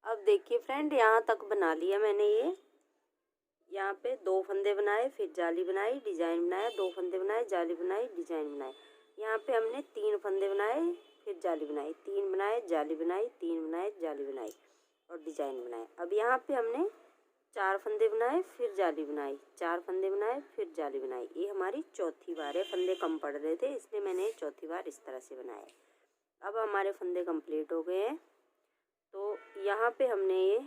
अब देखिए फ्रेंड, यहाँ तक बना लिया मैंने। ये यहाँ पे 2 फंदे बनाए, फिर जाली बनाई, डिजाइन बनाया, 2 फंदे बनाए, जाली बनाई, डिजाइन बनाए। यहाँ पे हमने 3 फंदे बनाए, फिर जाली बनाई, 3 बनाए, जाली बनाई, 3 बनाए, जाली बनाई और डिजाइन बनाए। अब यहाँ पे हमने 4 फंदे बनाए, फिर जाली बनाई, 4 फंदे बनाए, फिर जाली बनाई। ये हमारी चौथी बार है। फंदे कम पड़ रहे थे इसलिए मैंने चौथी बार इस तरह से बनाया। अब हमारे फंदे कंप्लीट हो गए हैं। तो यहाँ पे हमने ये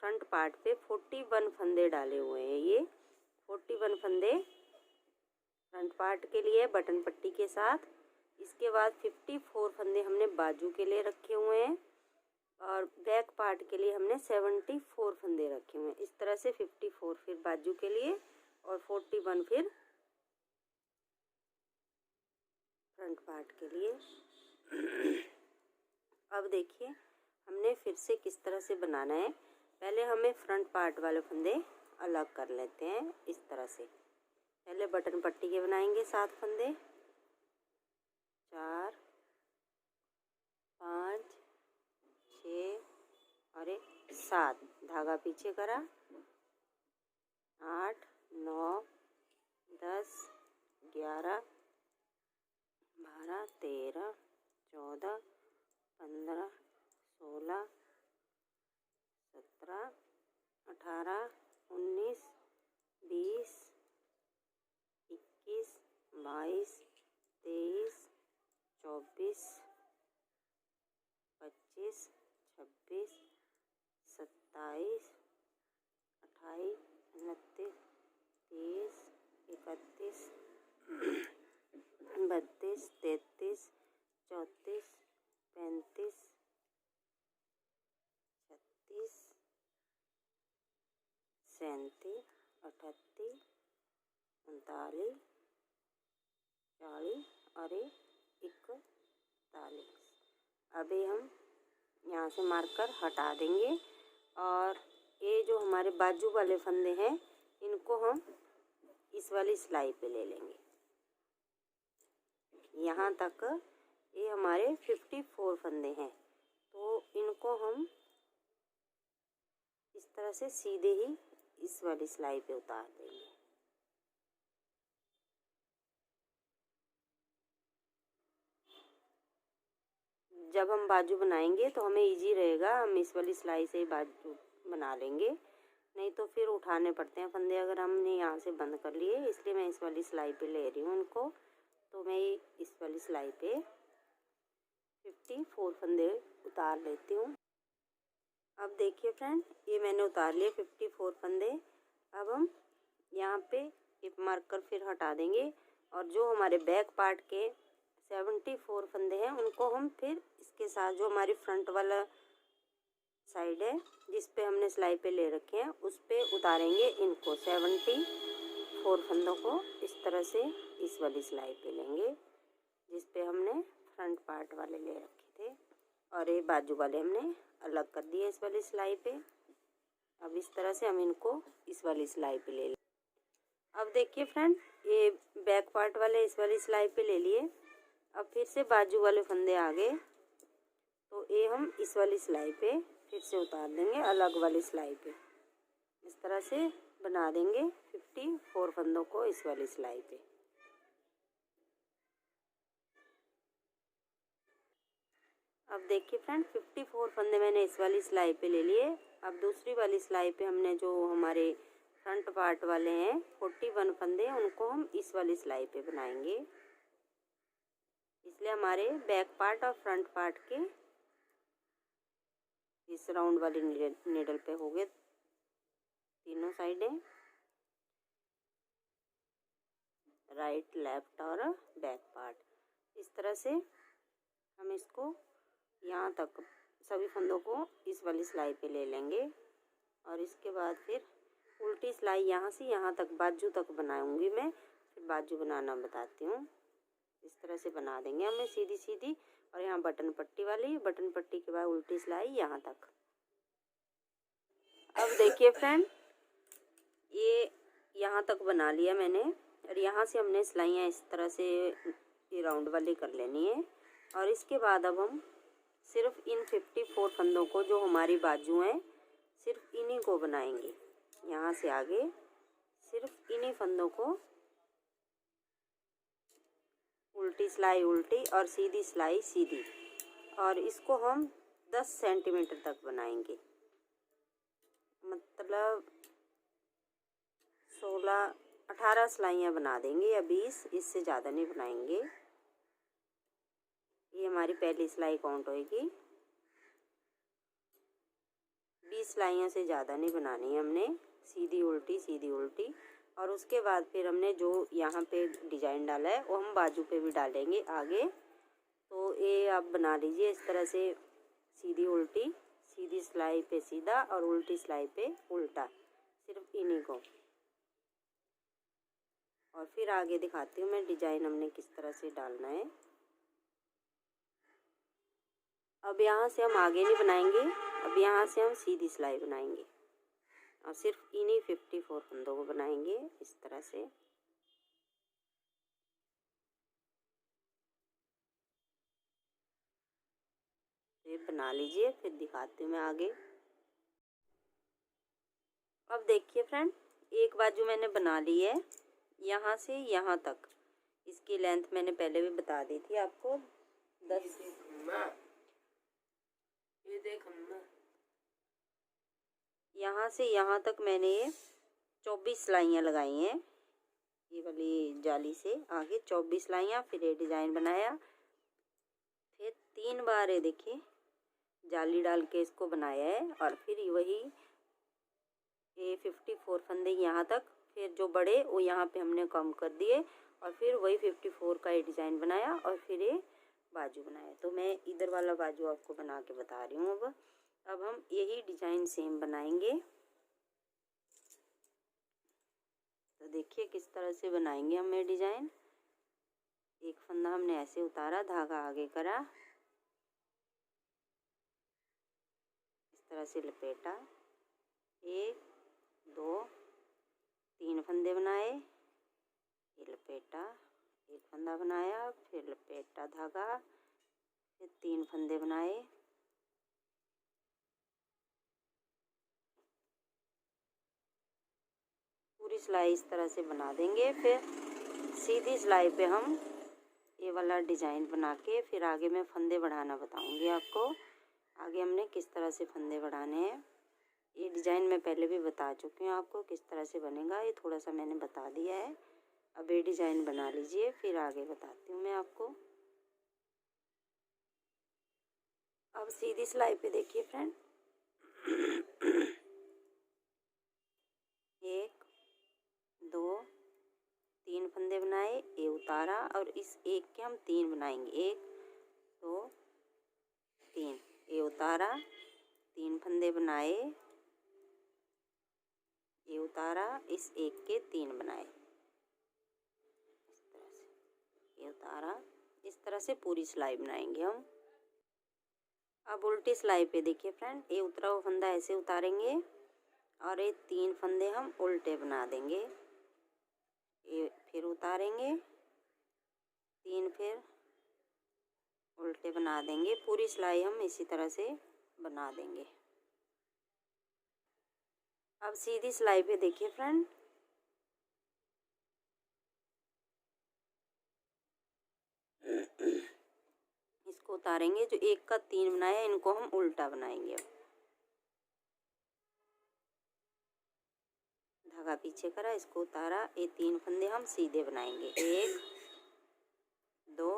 फ्रंट पार्ट पे 41 फंदे डाले हुए हैं। ये 41 फंदे फ्रंट पार्ट के लिए बटन पट्टी के साथ। इसके बाद 54 फंदे हमने बाजू के लिए रखे हुए हैं और बैक पार्ट के लिए हमने 74 फंदे रखे हुए हैं। इस तरह से 54 फिर बाजू के लिए और 41 फिर फ्रंट पार्ट के लिए। अब देखिए हमने फिर से किस तरह से बनाना है। पहले हमें फ्रंट पार्ट वाले फंदे अलग कर लेते हैं इस तरह से। पहले बटन पट्टी के बनाएंगे 7 फंदे, 4 5 6 और 7, धागा पीछे करा, 8 9 10 11 12 13 14 15 16 17 18 19 20 21 22 23 24 25 26 27 28 29 30 31 32 33 34 35 36 37 38 39 40 और 41। अभी हम यहाँ से मार्कर हटा देंगे और ये जो हमारे बाजू वाले फंदे हैं इनको हम इस वाली सिलाई पे ले लेंगे। यहाँ तक ये हमारे 54 फंदे हैं, तो इनको हम इस तरह से सीधे ही इस वाली सिलाई पे उतार देंगे। जब हम बाजू बनाएंगे तो हमें इजी रहेगा, हम इस वाली सिलाई से ही बाजू बना लेंगे, नहीं तो फिर उठाने पड़ते हैं फंदे अगर हमने यहाँ से बंद कर लिए। इसलिए मैं इस वाली सिलाई पे ले रही हूँ उनको। तो मैं इस वाली सिलाई पे 54 फंदे उतार लेती हूँ। अब देखिए फ्रेंड, ये मैंने उतार लिए 54 फंदे। अब हम यहाँ पे टिप मार्कर फिर हटा देंगे और जो हमारे बैक पार्ट के 74 फंदे हैं उनको हम फिर इसके साथ जो हमारी फ्रंट वाला साइड है जिस पे हमने सिलाई पे ले रखे हैं उस पे उतारेंगे। इनको 74 फंदों को इस तरह से इस वाली सिलाई पे लेंगे जिस पे हमने फ्रंट पार्ट वाले ले रखे थे और ये बाजू वाले हमने अलग कर दिए इस वाली सिलाई पे। अब इस तरह से हम इनको इस वाली सिलाई पे ले लें। अब देखिए फ्रेंड, ये बैक पार्ट वाले इस वाली सिलाई पे ले लिए। अब फिर से बाजू वाले फंदे आ गए तो ये हम इस वाली सिलाई पे फिर से उतार देंगे अलग वाली सिलाई पे। इस तरह से बना देंगे 54 फंदों को इस वाली सिलाई पे। अब देखिए फ्रेंड, 54 फंदे मैंने इस वाली सिलाई पे ले लिए। अब दूसरी वाली सिलाई पे हमने जो हमारे फ्रंट पार्ट वाले हैं 41 फंदे उनको हम इस वाली सिलाई पे बनाएंगे। इसलिए हमारे बैक पार्ट और फ्रंट पार्ट के इस राउंड वाली नीडल पे हो गए तीनों साइडें, राइट लेफ्ट और बैक पार्ट। इस तरह से हम इसको यहाँ तक सभी फंदों को इस वाली सिलाई पे ले लेंगे और इसके बाद फिर उल्टी सिलाई यहाँ से यहाँ तक बाजू तक बनाऊंगी मैं, फिर बाजू बनाना बताती हूँ। इस तरह से बना देंगे हमें सीधी सीधी और यहाँ बटन पट्टी वाली, बटन पट्टी के बाद उल्टी सिलाई यहाँ तक। अब देखिए फ्रेंड, ये यहाँ तक बना लिया मैंने और यहाँ से हमने सिलाइयाँ इस तरह से ये राउंड वाली कर लेनी है। और इसके बाद अब हम सिर्फ इन 54 फंदों को, जो हमारी बाजू हैं, सिर्फ इन्हीं को बनाएंगे। यहाँ से आगे सिर्फ इन्हीं फंदों को उल्टी सिलाई उल्टी और सीधी सिलाई सीधी, और इसको हम 10 सेंटीमीटर तक बनाएंगे। मतलब 16-18 सिलाइयाँ बना देंगे या 20, इससे ज़्यादा नहीं बनाएंगे। ये हमारी पहली सिलाई काउंट होएगी। 20 सिलाइयों से ज़्यादा नहीं बनानी है हमने, सीधी उल्टी। और उसके बाद फिर हमने जो यहाँ पे डिजाइन डाला है वो हम बाजू पे भी डालेंगे आगे। तो ये आप बना लीजिए इस तरह से, सीधी उल्टी, सीधी सिलाई पे सीधा और उल्टी सिलाई पे उल्टा, सिर्फ इन्हीं को। और फिर आगे दिखाती हूँ मैं डिजाइन हमने किस तरह से डालना है। अब यहाँ से हम आगे नहीं बनाएंगे, अब यहाँ से हम सीधी सिलाई बनाएंगे और सिर्फ इन्हीं 54 फंदों को बनाएंगे इस तरह से। ये बना लीजिए, फिर दिखाती हूँ मैं आगे। अब देखिए फ्रेंड, एक बाजू मैंने बना ली है यहाँ से यहाँ तक। इसकी लेंथ मैंने पहले भी बता दी थी आपको, 10। ये देख यहाँ से यहाँ तक मैंने ये 24 सिलाइयाँ लगाई हैं। ये वाली जाली से आगे 24 सिलाइयाँ, फिर ये डिज़ाइन बनाया, फिर 3 बार ये देखिए जाली डाल के इसको बनाया है। और फिर वही ये 54 फंदे यहाँ तक, फिर जो बड़े वो यहाँ पे हमने कम कर दिए, और फिर वही 54 का ये डिज़ाइन बनाया, और फिर ये बाजू बनाया। तो मैं इधर वाला बाजू आपको बना के बता रही हूँ। अब हम यही डिज़ाइन सेम बनाएंगे। तो देखिए किस तरह से बनाएंगे हम ये डिज़ाइन। एक फंदा हमने ऐसे उतारा, धागा आगे करा, इस तरह से लपेटा, 1 2 3 फंदे बनाए, ये लपेटा, एक फंदा बनाया, फिर लपेटा धागा, फिर 3 फंदे बनाए, पूरी सिलाई इस तरह से बना देंगे। फिर सीधी सिलाई पे हम ये वाला डिज़ाइन बना के, फिर आगे मैं फंदे बढ़ाना बताऊंगी आपको। आगे हमने किस तरह से फंदे बढ़ाने हैं, ये डिज़ाइन मैं पहले भी बता चुकी हूँ आपको किस तरह से बनेगा, ये थोड़ा सा मैंने बता दिया है। अब ये डिज़ाइन बना लीजिए, फिर आगे बताती हूँ मैं आपको। अब सीधी सिलाई पे देखिए फ्रेंड, 1 2 3 फंदे बनाए, ये उतारा, और इस एक के हम 3 बनाएंगे, 1 2 3, ये उतारा, 3 फंदे बनाए, ये उतारा, इस एक के 3 बनाए, इस तरह से, ये उतारा, इस तरह से पूरी सिलाई बनाएंगे हम। अब उल्टी सिलाई पे देखिए फ्रेंड, ये उतरा हुआ फंदा ऐसे उतारेंगे, और ये 3 फंदे हम उल्टे बना देंगे, ये फिर उतारेंगे, 3 फिर उल्टे बना देंगे। पूरी सिलाई हम इसी तरह से बना देंगे। अब सीधी सिलाई पे देखिए फ्रेंड, इसको उतारेंगे, जो एक का 3 बनाया इनको हम उल्टा बनाएंगे। धागा पीछे करा, इसको उतारा, ये 3 फंदे हम सीधे बनाएंगे, 1 2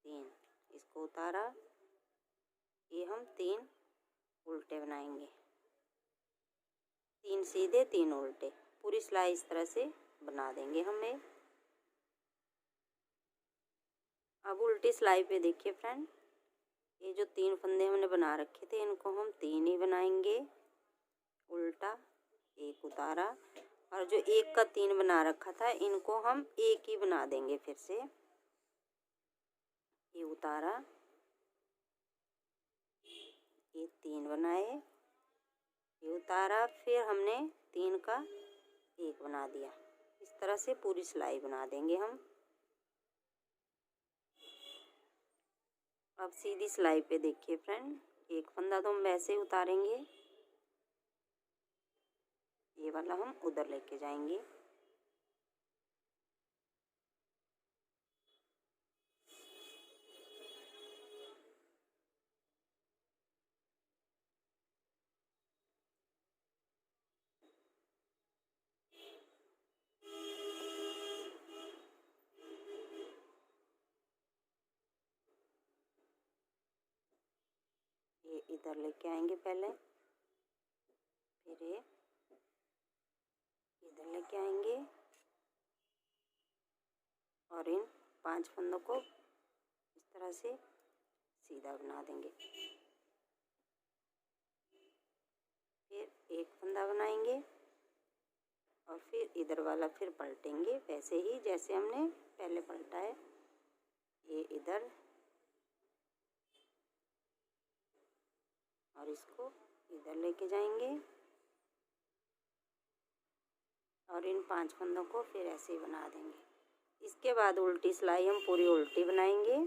3, इसको उतारा, ये हम 3 उल्टे बनाएंगे, 3 सीधे 3 उल्टे, पूरी सिलाई इस तरह से बना देंगे हमें। अब उल्टी सिलाई पे देखिए फ्रेंड, ये जो 3 फंदे हमने बना रखे थे इनको हम 3 ही बनाएंगे उल्टा, 1 उतारा, और जो एक का 3 बना रखा था इनको हम 1 ही बना देंगे फिर से, ये उतारा, ये 3 बनाए, ये उतारा, फिर हमने 3 का 1 बना दिया। इस तरह से पूरी सिलाई बना देंगे हम। अब सीधी सिलाई पे देखिए फ्रेंड, एक फंदा तो हम वैसे ही उतारेंगे, ये वाला हम उधर लेके जाएंगे। ये इधर लेके आएंगे पहले, फिर ये इधर लेके आएंगे और इन 5 फंदों को इस तरह से सीधा बना देंगे। फिर एक फंदा बनाएंगे और फिर इधर वाला फिर पलटेंगे वैसे ही जैसे हमने पहले पलटा है। ये इधर और इसको इधर लेके जाएंगे और इन 5 फंदों को फिर ऐसे ही बना देंगे। इसके बाद उल्टी सिलाई हम पूरी उल्टी बनाएंगे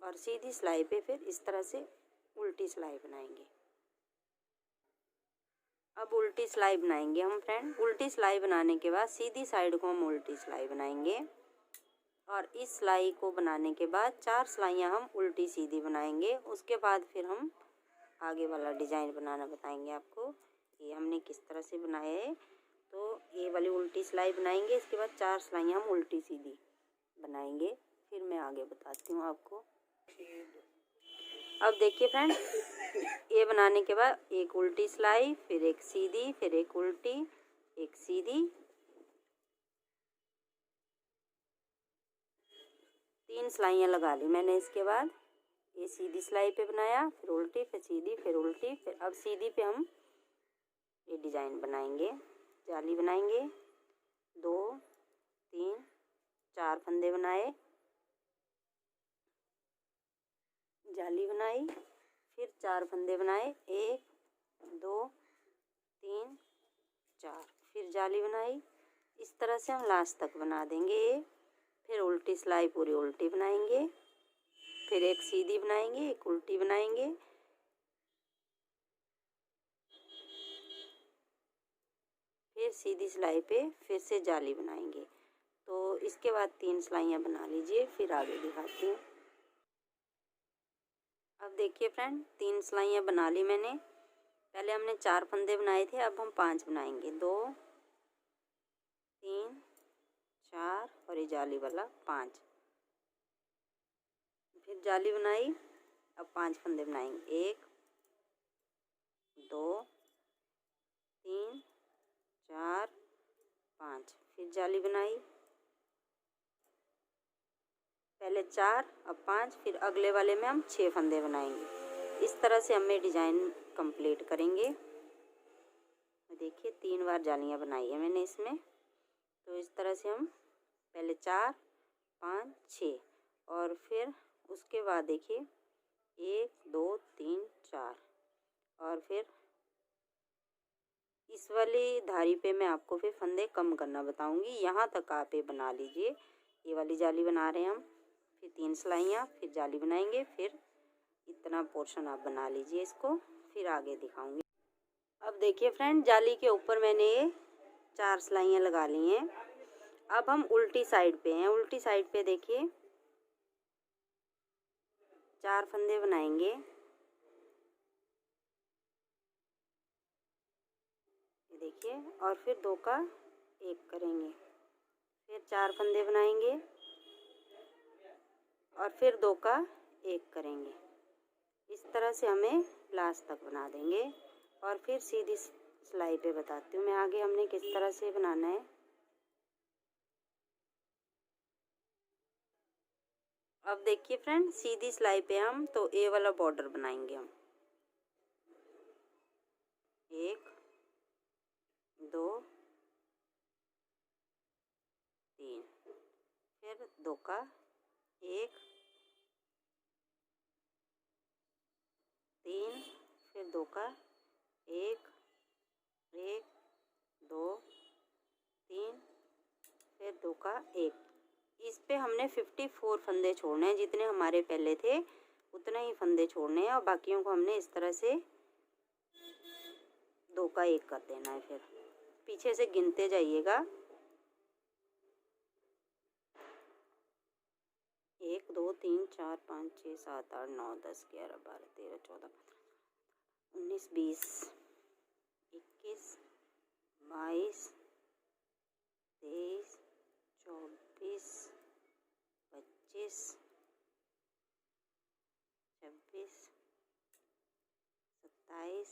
और सीधी सिलाई पे फिर इस तरह से उल्टी सिलाई बनाएंगे। अब उल्टी सिलाई बनाएंगे हम फ्रेंड। उल्टी सिलाई बनाने के बाद सीधी साइड को हम उल्टी सिलाई बनाएंगे और इस सिलाई को बनाने के बाद 4 सिलाइयाँ हम उल्टी सीधी बनाएंगे। उसके बाद फिर हम आगे वाला डिजाइन बनाना बताएंगे आपको। ये हमने किस तरह से बनाया है, तो ये वाली उल्टी सिलाई बनाएंगे, इसके बाद 4 सिलाइयाँ हम उल्टी सीधी बनाएंगे, फिर मैं आगे बताती हूँ आपको। अब देखिए फ्रेंड, ये बनाने के बाद एक उल्टी सिलाई, फिर एक सीधी, फिर एक उल्टी, एक सीधी, 3 सिलाइयाँ लगा ली मैंने। इसके बाद ये सीधी सिलाई पे बनाया, फिर उल्टी, फिर सीधी, फिर उल्टी, फिर अब सीधी पे हम ये डिजाइन बनाएंगे, जाली बनाएंगे। 2 3 4 फंदे बनाए, जाली बनाई, फिर 4 फंदे बनाए, 1 2 3 4, फिर जाली बनाई। इस तरह से हम लास्ट तक बना देंगे। फिर उल्टी सिलाई पूरी उल्टी बनाएंगे, फिर एक सीधी बनाएंगे, एक उल्टी बनाएंगे, फिर सीधी सिलाई पे फिर से जाली बनाएंगे। तो इसके बाद 3 सिलाइयाँ बना लीजिए, फिर आगे दिखाती हूँ। अब देखिए फ्रेंड, 3 सिलाइयाँ बना ली मैंने। पहले हमने 4 फंदे बनाए थे, अब हम 5 बनाएंगे। 2 3 4 और ये जाली वाला 5, फिर जाली बनाई। अब 5 फंदे बनाएंगे, 1 2 3 4 5, फिर जाली बनाई। पहले 4 अब 5, फिर अगले वाले में हम 6 फंदे बनाएंगे। इस तरह से हमें डिजाइन कंप्लीट करेंगे। देखिए 3 बार जालियां बनाई है मैंने इसमें। तो इस तरह से हम पहले 4 5 6 और फिर उसके बाद देखिए 1 2 3 4 और फिर इस वाली धारी पे मैं आपको फिर फंदे कम करना बताऊंगी। यहाँ तक आप ये बना लीजिए। ये वाली जाली बना रहे हैं हम, फिर 3 सिलाइयाँ, फिर जाली बनाएंगे, फिर इतना पोर्शन आप बना लीजिए इसको, फिर आगे दिखाऊंगी। अब देखिए फ्रेंड, जाली के ऊपर मैंने ये 4 सिलाइयाँ लगा ली हैं। अब हम उल्टी साइड पे हैं। उल्टी साइड पे देखिए 4 फंदे बनाएंगे, देखिए, और फिर 2 का 1 करेंगे, फिर 4 फंदे बनाएंगे और फिर 2 का 1 करेंगे। इस तरह से हमें लास्ट तक बना देंगे और फिर सीधी सिलाई पे बताती हूँ मैं आगे हमने किस तरह से बनाना है। अब देखिए फ्रेंड, सीधी सिलाई पे हम तो ए वाला बॉर्डर बनाएंगे हम। 1 2 3, फिर 2 का 1 3, फिर 2 का 1 1 2 3, फिर 2 का 1। इस पे हमने 54 फंदे छोड़ने हैं जितने हमारे पहले थे। उतने ही फंदे छोड़ने हैं और बाकियों को हमने इस तरह से 2 का 1 कर देना है। फिर पीछे से गिनते जाइएगा, 1 2 3 4 5 6 7 8 9 10 11 12 13 14 19 20 21 22 23 24 25 26 27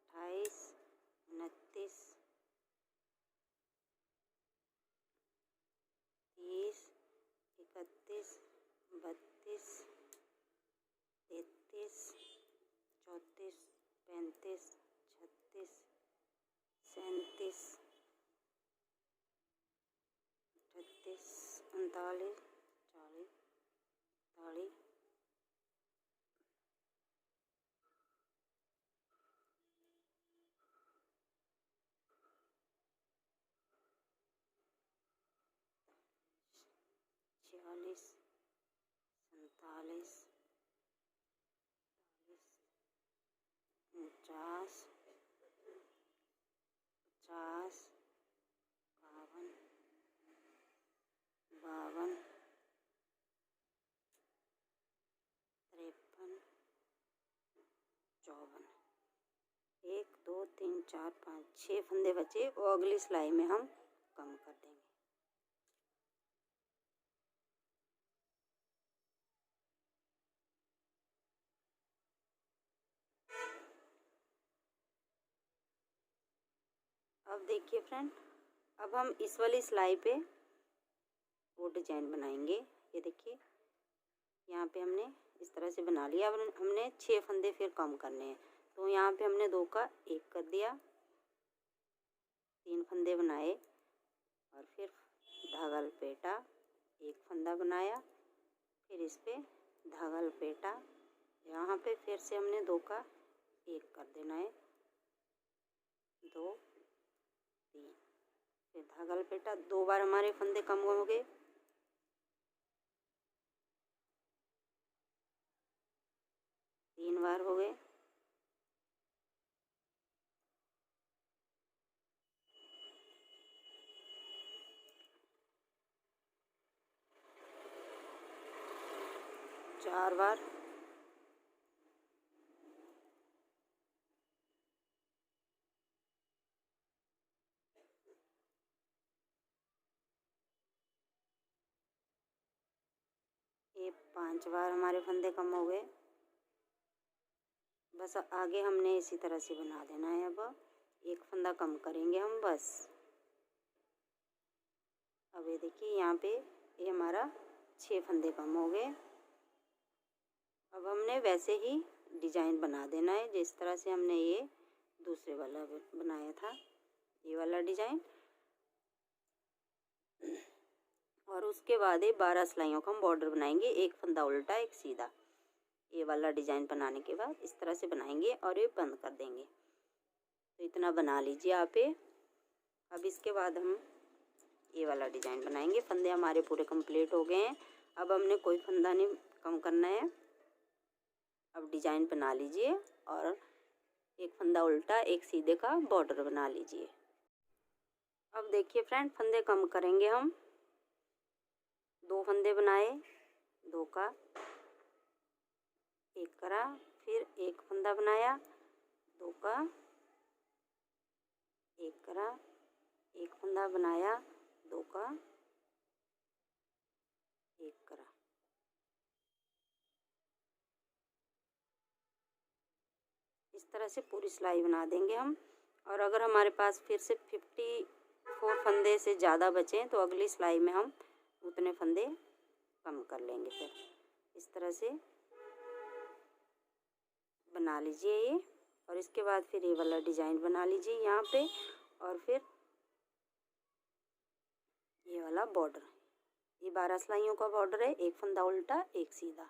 28 29 30 31 32 33 34 35 36 37 38 39 40 41 46 47 50 50 51 52 53 54 1 2 3 4 5 6 फंदे बचे और अगली सिलाई में हम कम कर देंगे। अब देखिए फ्रेंड, अब हम इस वाली सिलाई पे वो डिजाइन बनाएंगे। ये देखिए यहाँ पे हमने इस तरह से बना लिया। अब हमने 6 फंदे फिर कम करने हैं, तो यहाँ पे हमने 2 का 1 कर दिया, 3 फंदे बनाए और फिर धागा लपेटा, 1 फंदा बनाया, फिर इस पे धागा लपेटा, यहाँ पे फिर से हमने 2 का 1 कर देना है, 2 3, फिर धागा लपेटा, 2 बार हमारे फंदे कम हो गए, 3 बार हो गए, चार बार, 5 बार हमारे फंदे कम हो गए। बस आगे हमने इसी तरह से बना देना है। अब 1 फंदा कम करेंगे हम बस। अब ये देखिए यहाँ पे ये हमारा 6 फंदे कम हो गए। अब हमने वैसे ही डिजाइन बना देना है जिस तरह से हमने ये दूसरे वाला बनाया था, ये वाला डिजाइन। और उसके बाद ये 12 सिलाइयों का हम बॉर्डर बनाएंगे, 1 फंदा उल्टा 1 सीधा। ये वाला डिजाइन बनाने के बाद इस तरह से बनाएंगे और ये बंद कर देंगे। तो इतना बना लीजिए आप ये। अब इसके बाद हम ये वाला डिजाइन बनाएंगे। फंदे हमारे पूरे कंप्लीट हो गए हैं। अब हमने कोई फंदा नहीं कम करना है। अब डिजाइन बना लीजिए और 1 फंदा उल्टा 1 सीधे का बॉर्डर बना लीजिए। अब देखिए फ्रेंड, फंदे कम करेंगे हम। 2 फंदे बनाए, 2 का 1 करा, फिर 1 फंदा बनाया, 2 का 1 करा, 1 फंदा बनाया, 2 का 1 करा। इस तरह से पूरी सिलाई बना देंगे हम। और अगर हमारे पास फिर से 54 फंदे से ज़्यादा बचें तो अगली सिलाई में हम उतने फंदे कम कर लेंगे। फिर इस तरह से बना लीजिए ये। और इसके बाद फिर ये वाला डिजाइन बना लीजिए यहाँ पे, और फिर ये वाला बॉर्डर। ये 12 सिलाइयों का बॉर्डर है, 1 फंदा उल्टा 1 सीधा।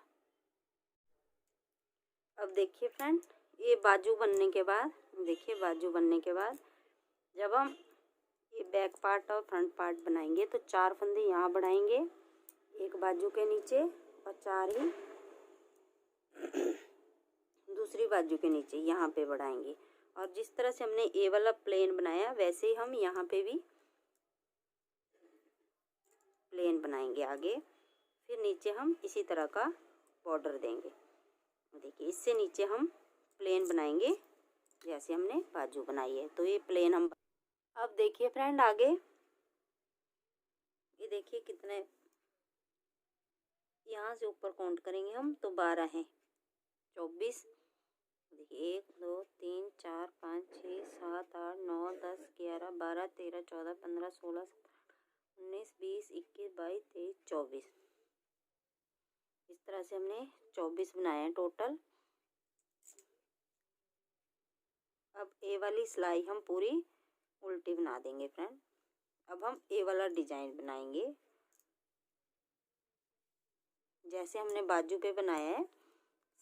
अब देखिए फ्रेंड, ये बाजू बनने के बाद, देखिए बाजू बनने के बाद जब हम ये बैक पार्ट और फ्रंट पार्ट बनाएंगे तो 4 फंदे यहाँ बढ़ाएंगे, 1 बाजू के नीचे और 4 ही दूसरी बाजू के नीचे यहाँ पे बढ़ाएंगे। और जिस तरह से हमने ये वाला प्लेन बनाया वैसे ही हम यहाँ पे भी प्लेन बनाएंगे आगे। फिर नीचे हम इसी तरह का बॉर्डर देंगे। देखिए इससे नीचे हम प्लेन बनाएंगे जैसे हमने बाजू बनाई है। तो ये प्लेन हम अब देखिए फ्रेंड आगे ये देखिए कितने यहाँ से ऊपर काउंट करेंगे हम तो 12 हैं, 24। देखिए 1 2 3 4 5 6 7 8 9 10 11 12 13 14 15 16 17 19 20 21 22 23 24। इस तरह से हमने 24 बनाए हैं टोटल। अब ए वाली सिलाई हम पूरी उल्टी बना देंगे फ्रेंड। अब हम ए वाला डिजाइन बनाएंगे जैसे हमने बाजू पे बनाया है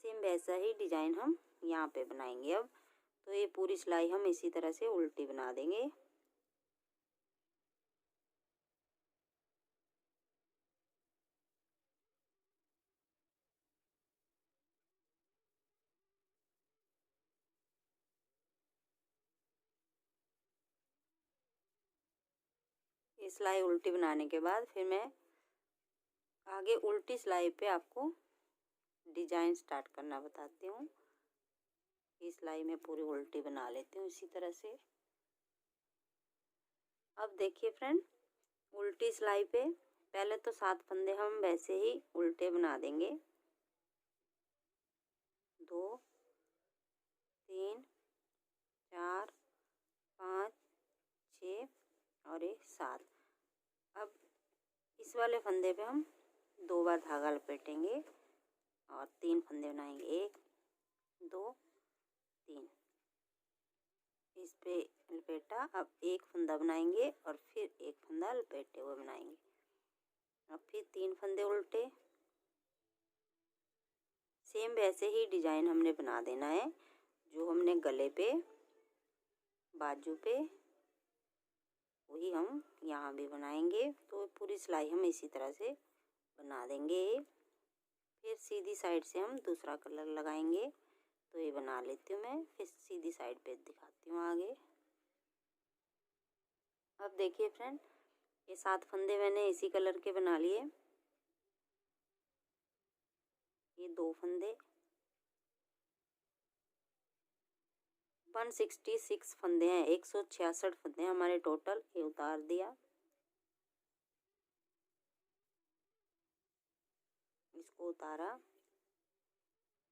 सेम वैसा ही डिजाइन हम यहाँ पे बनाएंगे। अब तो ये पूरी सिलाई हम इसी तरह से उल्टी बना देंगे। ये सिलाई उल्टी बनाने के बाद फिर मैं आगे उल्टी सिलाई पे आपको डिजाइन स्टार्ट करना बताती हूँ। इस सिलाई में पूरी उल्टी बना लेती हूँ इसी तरह से। अब देखिए फ्रेंड उल्टी सिलाई पे पहले तो 7 फंदे हम वैसे ही उल्टे बना देंगे। 2 3 4 5 6 और 7। अब इस वाले फंदे पे हम 2 बार धागा लपेटेंगे और 3 फंदे बनाएंगे। 1 2 3 इस पे लपेटा। अब एक फंदा बनाएंगे और फिर एक फंदा लपेटे हुए बनाएंगे। अब फिर 3 फंदे उल्टे। सेम वैसे ही डिजाइन हमने बना देना है जो हमने गले पे बाजू पे वही हम यहाँ भी बनाएंगे। तो पूरी सिलाई हम इसी तरह से बना देंगे। फिर सीधी साइड से हम दूसरा कलर लगाएंगे। तो ये बना लेती हूँ मैं, फिर सीधी साइड पे दिखाती हूँ आगे। अब देखिए फ्रेंड ये 7 फंदे मैंने इसी कलर के बना लिए। ये 2 फंदे 166 फंदे हैं, 166 फंदे हमारे टोटल। ये उतार दिया, इसको उतारा,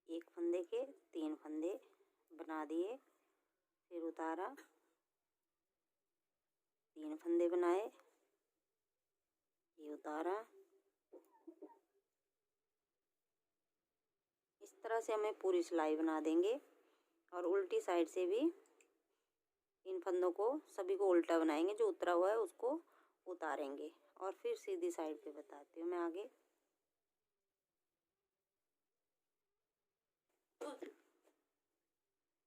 एक फंदे के 3 फंदे बना दिए, फिर उतारा, 3 फंदे बनाए, ये उतारा। इस तरह से हमें पूरी सिलाई बना देंगे। और उल्टी साइड से भी इन फंदों को सभी को उल्टा बनाएंगे, जो उतरा हुआ है उसको उतारेंगे। और फिर सीधी साइड पे बताती हूँ मैं आगे।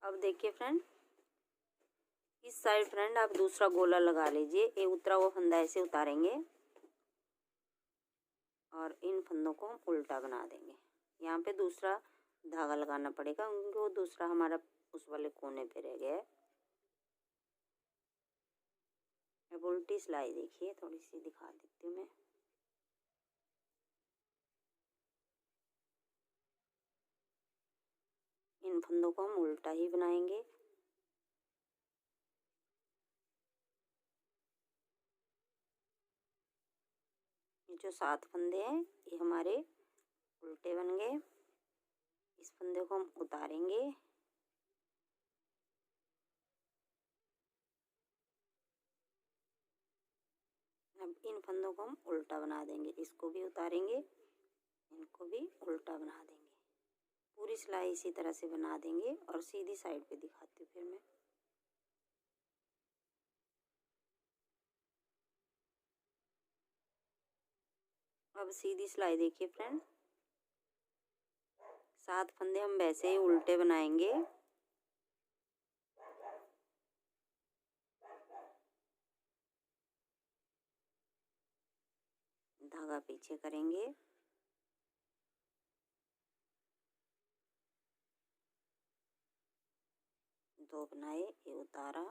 अब देखिए फ्रेंड इस साइड फ्रेंड आप दूसरा गोला लगा लीजिए। ये उतरा हुआ फंदा ऐसे उतारेंगे और इन फंदों को हम उल्टा बना देंगे। यहाँ पे दूसरा धागा लगाना पड़ेगा क्योंकि वो दूसरा हमारा उस वाले कोने पे रह गया है। अब उल्टी सिलाई देखिए, थोड़ी सी दिखा देती हूँ मैं। इन फंदों को हम उल्टा ही बनाएंगे। ये जो 7 फंदे हैं ये हमारे उल्टे बन गए। इस फंदे को हम उतारेंगे, अब इन फंदों को हम उल्टा बना देंगे। इसको भी उतारेंगे, इनको भी उल्टा बना देंगे। पूरी सिलाई इसी तरह से बना देंगे। और सीधी साइड पे दिखाती हूँ फिर मैं। अब सीधी सिलाई देखिए फ्रेंड, 7 फंदे हम वैसे ही उल्टे बनाएंगे। धागा पीछे करेंगे, 2 बनाए, ये उतारा,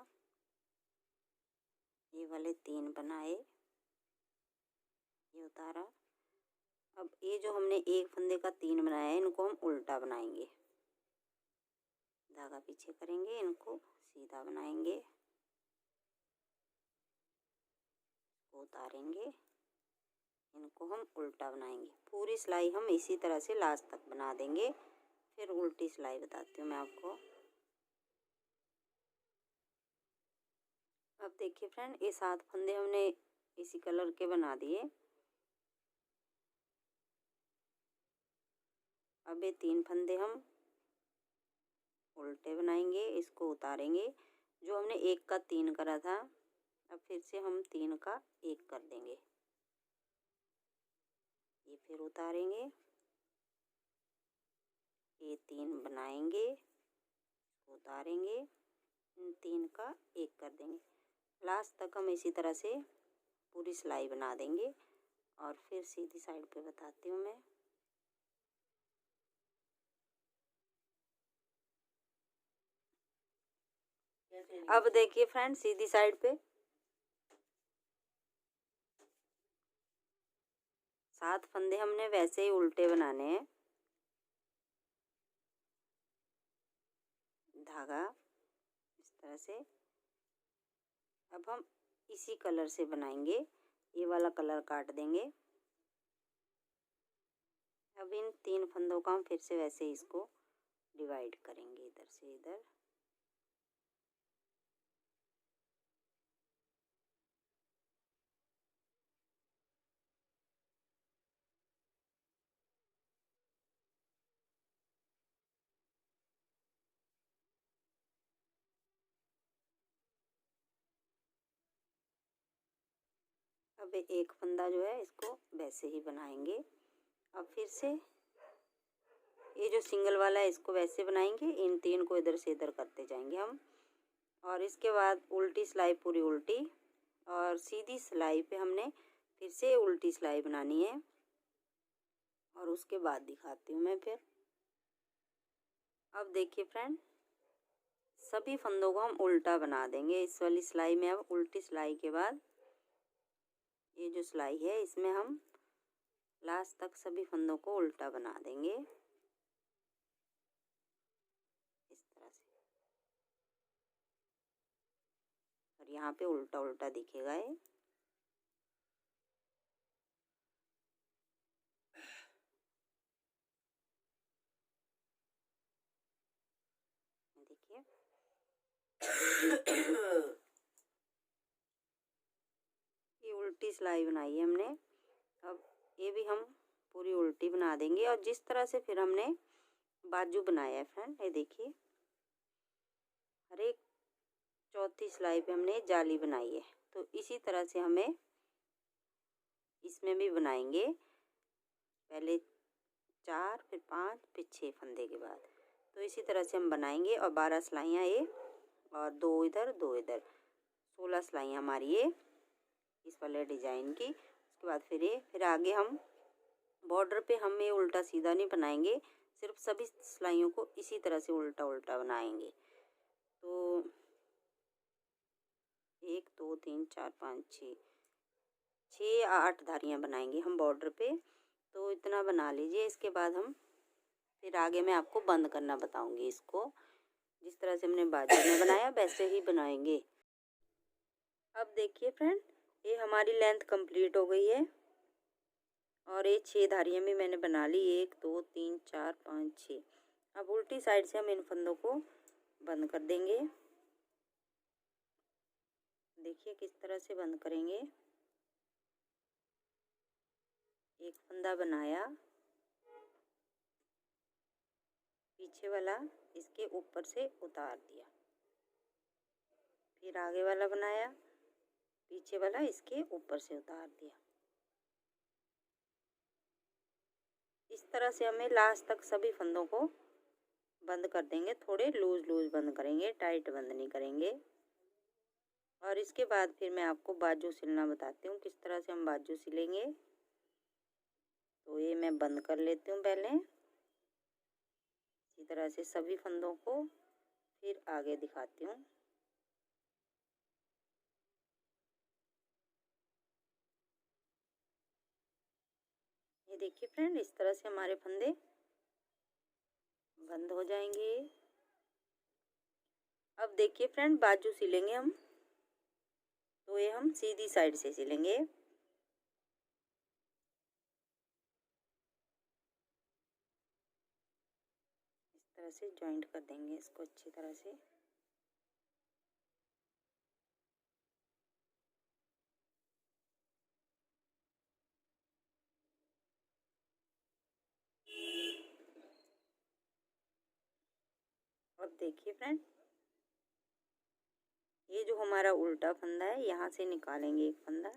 ये वाले 3 बनाए, ये उतारा। अब ये जो हमने एक फंदे का 3 बनाया है, इनको हम उल्टा बनाएंगे। धागा पीछे करेंगे, इनको सीधा बनाएंगे, उतारेंगे, इनको हम उल्टा बनाएंगे। पूरी सिलाई हम इसी तरह से लास्ट तक बना देंगे। फिर उल्टी सिलाई बताती हूँ मैं आपको। अब देखिए फ्रेंड, ये 7 फंदे हमने इसी कलर के बना दिए। अब ये 3 फंदे हम उल्टे बनाएंगे, इसको उतारेंगे। जो हमने 1 का 3 करा था, अब फिर से हम 3 का 1 कर देंगे। ये फिर उतारेंगे, ये 3 बनाएंगे, उतारेंगे, इन 3 का 1 कर देंगे। लास्ट तक हम इसी तरह से पूरी सिलाई बना देंगे। और फिर सीधी साइड पे बताती हूँ मैं। अब देखिए फ्रेंड, सीधी साइड पे 7 फंदे हमने वैसे ही उल्टे बनाने हैं। धागा इस तरह से। अब हम इसी कलर से बनाएंगे, ये वाला कलर काट देंगे। अब इन 3 फंदों का हम फिर से वैसे ही इसको डिवाइड करेंगे, इधर से इधर। अब एक फंदा जो है इसको वैसे ही बनाएंगे। अब फिर से ये जो सिंगल वाला है इसको वैसे बनाएंगे, इन 3 को इधर से इधर करते जाएंगे हम। और इसके बाद उल्टी सिलाई पूरी उल्टी, और सीधी सिलाई पे हमने फिर से उल्टी सिलाई बनानी है। और उसके बाद दिखाती हूँ मैं फिर। अब देखिए फ्रेंड, सभी फंदों को हम उल्टा बना देंगे इस वाली सिलाई में। अब उल्टी सिलाई के बाद ये जो सिलाई है इसमें हम लास्ट तक सभी फंदों को उल्टा बना देंगे इस तरह से। और यहाँ पे उल्टा उल्टा दिखेगा ये। देखिए ये उल्टी सिलाई बनाई है हमने। अब ये भी हम पूरी उल्टी बना देंगे। और जिस तरह से फिर हमने बाजू बनाया है फ्रेंड, ये देखिए, हर एक चौथी सिलाई पे हमने जाली बनाई है, तो इसी तरह से हमें इसमें भी बनाएंगे। पहले 4, फिर 5, फिर 6 फंदे के बाद, तो इसी तरह से हम बनाएंगे। और 12 सिलाइयाँ ये, और 2 इधर 2 इधर, 16 सिलाइयाँ हमारी ये इस वाले डिजाइन की। उसके बाद फिर ये, फिर आगे हम बॉर्डर पे हम ये उल्टा सीधा नहीं बनाएंगे, सिर्फ सभी सिलाइयों को इसी तरह से उल्टा उल्टा बनाएंगे। तो 1 2 3 4 5 6 या 8 धारियाँ बनाएंगे हम बॉर्डर पे। तो इतना बना लीजिए। इसके बाद हम फिर आगे मैं आपको बंद करना बताऊंगी। इसको जिस तरह से हमने बाजू में बनाया वैसे ही बनाएंगे। अब देखिए फ्रेंड, ये हमारी लेंथ कंप्लीट हो गई है। और ये 6 धारियाँ भी मैंने बना ली, 1 2 3 4 5 6। अब उल्टी साइड से हम इन फंदों को बंद कर देंगे। देखिए किस तरह से बंद करेंगे। एक फंदा बनाया, पीछे वाला इसके ऊपर से उतार दिया, फिर आगे वाला बनाया, पीछे वाला इसके ऊपर से उतार दिया। इस तरह से हमें लास्ट तक सभी फंदों को बंद कर देंगे। थोड़े लूज लूज बंद करेंगे, टाइट बंद नहीं करेंगे। और इसके बाद फिर मैं आपको बाजू सिलना बताती हूँ, किस तरह से हम बाजू सिलेंगे। तो ये मैं बंद कर लेती हूँ पहले। इसी तरह से सभी फंदों को फिर आगे दिखाती हूँ। ये देखिए फ्रेंड, इस तरह से हमारे फंदे बंद हो जाएंगे। अब देखिए फ्रेंड, बाजू सिलेंगे हम, तो ये हम सीधी साइड से सिलेंगे। इस तरह से जॉइंट कर देंगे इसको अच्छी तरह से। अब देखिए फ्रेंड, ये जो हमारा उल्टा फंदा है, यहाँ से निकालेंगे एक फंदा।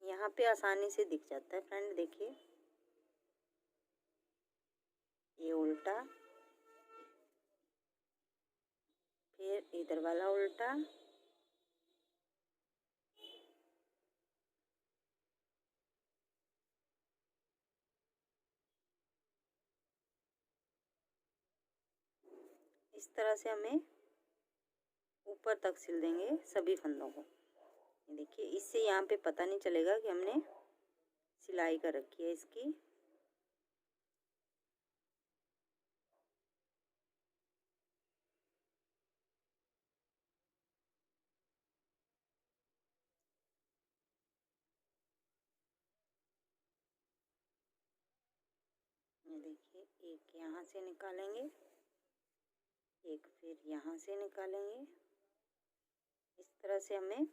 यहाँ पे आसानी से दिख जाता है फ्रेंड, देखिए ये उल्टा, फिर इधर वाला उल्टा, इस तरह से हमें ऊपर तक सिल देंगे सभी फंदों को। ये देखिए, इससे यहाँ पे पता नहीं चलेगा कि हमने सिलाई कर रखी है इसकी। ये देखिए, एक यहाँ से निकालेंगे, एक फिर यहाँ से निकालेंगे। इस तरह से हमें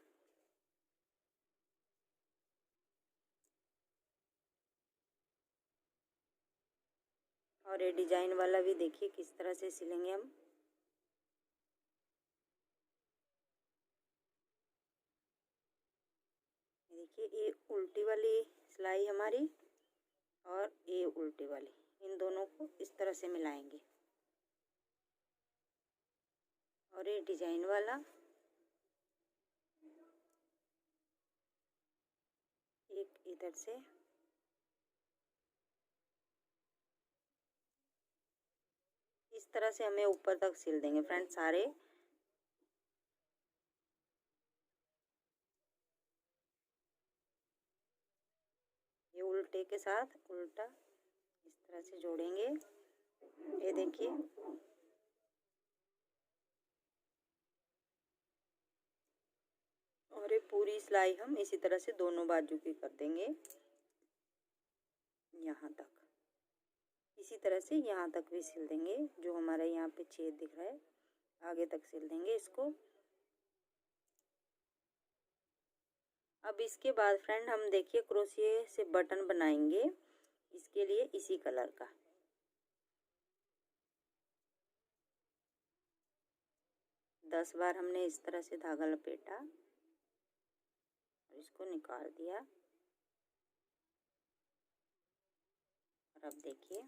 और ये डिजाइन वाला भी देखिए किस तरह से सिलेंगे हम। देखिए, ये उल्टी वाली सिलाई हमारी और ये उल्टी वाली, इन दोनों को इस तरह से मिलाएंगे। और ये डिजाइन वाला, एक इधर से, इस तरह से हमें ऊपर तक सिल देंगे फ्रेंड सारे। ये उल्टे के साथ उल्टा इस तरह से जोड़ेंगे। ये देखिए, और ये पूरी सिलाई हम इसी तरह से दोनों बाजू की कर देंगे यहाँ तक। इसी तरह से यहाँ तक भी सिल देंगे, जो हमारा यहाँ पे छेद दिख रहा है आगे तक सिल देंगे इसको। अब इसके बाद फ्रेंड हम देखिए क्रोशिए से बटन बनाएंगे, इसके लिए इसी कलर का। दस बार हमने इस तरह से धागा लपेटा और इसको निकाल दिया। और अब देखिए,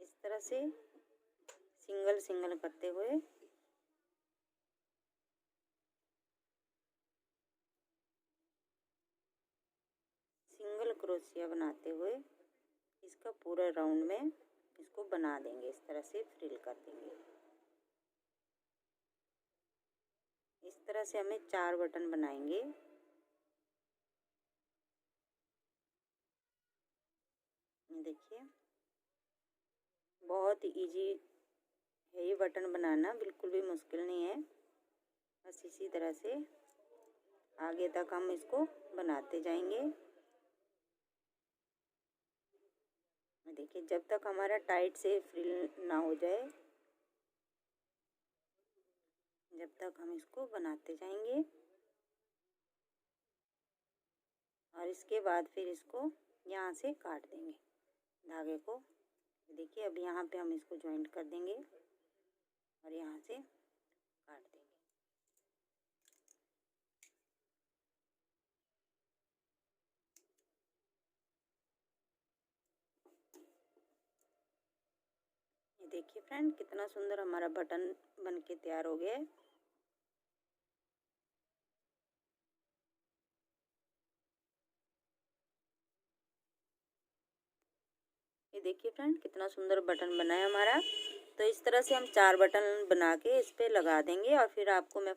इस तरह से सिंगल सिंगल करते हुए सिंगल क्रोशिया बनाते हुए इसका पूरा राउंड में इसको बना देंगे। इस तरह से फ्रिल कर देंगे। इस तरह से हमें 4 बटन बनाएंगे। देखिए, बहुत इजी है ये बटन बनाना, बिल्कुल भी मुश्किल नहीं है। बस इसी तरह से आगे तक हम इसको बनाते जाएंगे। देखिए, जब तक हमारा टाइट से फ्रिल ना हो जाए, जब तक हम इसको बनाते जाएंगे। और इसके बाद फिर इसको यहाँ से काट देंगे धागे को। देखिए, अब यहाँ पे हम इसको जॉइंट कर देंगे और यहाँ से काट देंगे। ये देखिए फ्रेंड, कितना सुंदर हमारा बटन बनके तैयार हो गया है। ये देखिए फ्रेंड कितना सुंदर बटन बना है हमारा। तो इस तरह से हम 4 बटन बना के इस पे लगा देंगे और फिर आपको मैं